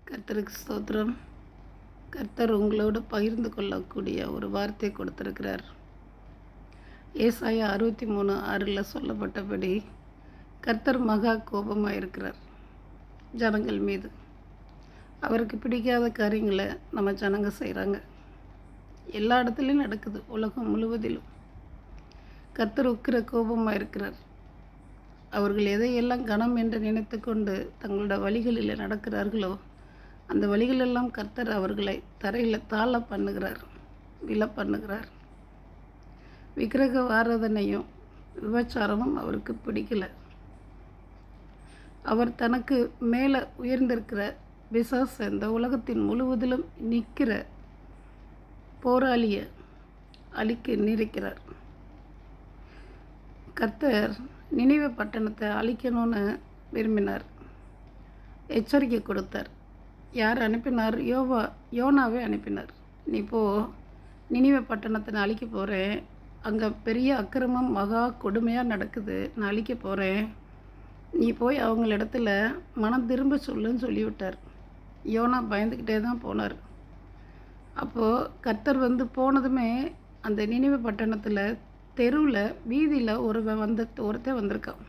கர்த்தருக்கு ஸ்தோத்திரம். கர்த்தர் உங்களோடு பகிர்ந்து கொள்ளக்கூடிய ஒரு வார்த்தை கொடுத்திருக்கிறார். ஏசாயா 63:6 சொல்லப்பட்டபடி கர்த்தர் மகா கோபமாக இருக்கிறார் ஜனங்கள் மீது. அவருக்கு பிடிக்காத காரியங்களை நம்ம ஜனங்க செய்கிறாங்க. எல்லா இடத்துலையும் நடக்குது, உலகம் முழுவதிலும். கர்த்தர் உக்கிர கோபமாக இருக்கிறார். அவர்கள் எதையெல்லாம் கனம் என்று நினைத்து கொண்டு தங்களோட வழிகளில் நடக்கிறார்களோ அந்த வழிகளெல்லாம் கர்த்தர் அவர்களை தரையில் தாழ பண்ணுகிறார், விழ பண்ணுகிறார். விக்கிரக ஆராதனையும் விபச்சாரமும் அவருக்கு பிடிக்கல. அவர் தனக்கு மேலே உயர்ந்திருக்கிற பிசாச இந்த உலகத்தின் முழுவதிலும் நிற்கிற போராளியை அழிக்க நினைக்கிறார். கர்த்தர் நினிவே பட்டணத்தை அழிக்கணும்னு விரும்பினார். எச்சரிக்கை கொடுத்தார். யார் அனுப்பினார்? யோனாவே அனுப்பினார். நீ போ, நினிவே பட்டணத்தை நான் அழிக்க போகிறேன், அங்கே பெரிய அக்கிரமம் மகா கொடுமையாக நடக்குது, நான் அழிக்க போகிறேன், நீ போய் அவங்களிடத்துல மனம் திரும்ப சொல்லுன்னு சொல்லிவிட்டார். யோனா பயந்துக்கிட்டே தான் போனார். அப்போது கர்த்தர் போனதுமே அந்த நினிவே பட்டணத்தில் தெருவில் வீதியில் ஒருத்தன் வந்திருக்கான்.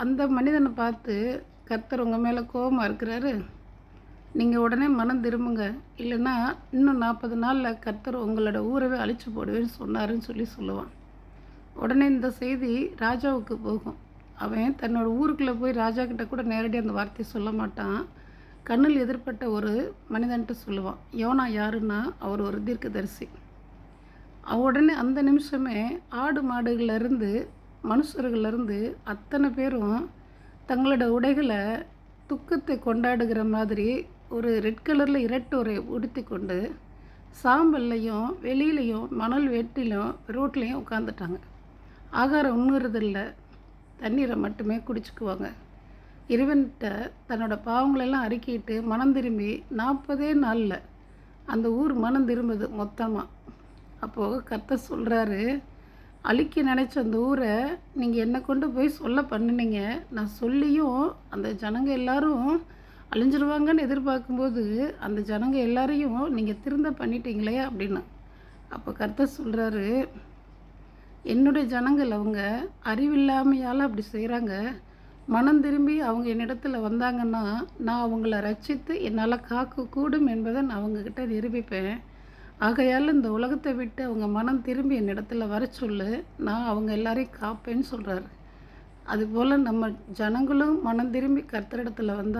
அந்த மனிதனை பார்த்து, கர்த்தர் உங்கள் மேலே கோபமாக இருக்கிறாரு, நீங்கள் உடனே மனம் திரும்புங்க, இல்லைன்னா இன்னும் 40 நாளில் கர்த்தர் உங்களோட ஊரவே அழிச்சு போடுவேன்னு சொன்னாருன்னு சொல்லுவான். உடனே இந்த செய்தி ராஜாவுக்கு போகும். அவன் தன்னோட ஊருக்குள்ளே போய் ராஜா கிட்ட கூட நேரடியாக அந்த வார்த்தையை சொல்ல மாட்டான். கண்ணில் எதிர்பட்ட ஒரு மனிதன்ட்டு சொல்லுவான். யோனா யாருன்னா அவர் ஒரு தீர்க்கதரிசி. உடனே அந்த நிமிஷமே ஆடு மாடுகள்லேருந்து மனுஷர்கள்லேருந்து அத்தனை பேரும் தங்களோட உடைகளை துக்கத்தை கொண்டாடுகிற மாதிரி ஒரு ரெட் கலரில் இரட்டோரை உடுத்தி கொண்டு சாம்பல்லையும் வெளியிலையும் மணல் வெட்டிலையும் ரோட்லேயும் உட்காந்துட்டாங்க. ஆகாரம் உண்ணுறதில்லை, தண்ணீரை மட்டுமே குடிச்சுக்குவாங்க. இறைவன்கிட்ட தன்னோட பாவங்களெல்லாம் அறிக்கிட்டு மனம் திரும்பி 40 நாளில் அந்த ஊர் மனம் திரும்புது மொத்தமாக. அப்போது கர்த்தர் சொல்கிறாரு, அழிக்க நினச்ச அந்த ஊரை நீங்கள் என்னை கொண்டு போய் சொல்ல பண்ணினீங்க, நான் சொல்லியும் அந்த ஜனங்க எல்லாரும் அழிஞ்சிருவாங்கன்னு எதிர்பார்க்கும்போது அந்த ஜனங்க எல்லாரையும் நீங்கள் திருந்த பண்ணிட்டீங்களே அப்படின்னு. அப்போ கர்த்தர் சொல்கிறாரு, என்னுடைய ஜனங்கள் அவங்க அறிவில்லாமையால் அப்படி செய்கிறாங்க. மனம் திரும்பி அவங்க என்னிடத்துல வந்தாங்கன்னா நான் அவங்கள ரட்சித்து என்னால் காக்கக்கூடும் என்பதை நான் அவங்கக்கிட்ட நிரூபிப்பேன். ஆகையால் இந்த உலகத்தை விட்டு அவங்க மனம் திரும்பி என்னிடத்துல வர சொல்லு, நான் அவங்க எல்லாரையும் காப்பேன்னு சொல்கிறாரு. அதுபோல் நம்ம ஜனங்களும் மனம் திரும்பி கர்த்தரிடத்துல வந்தால்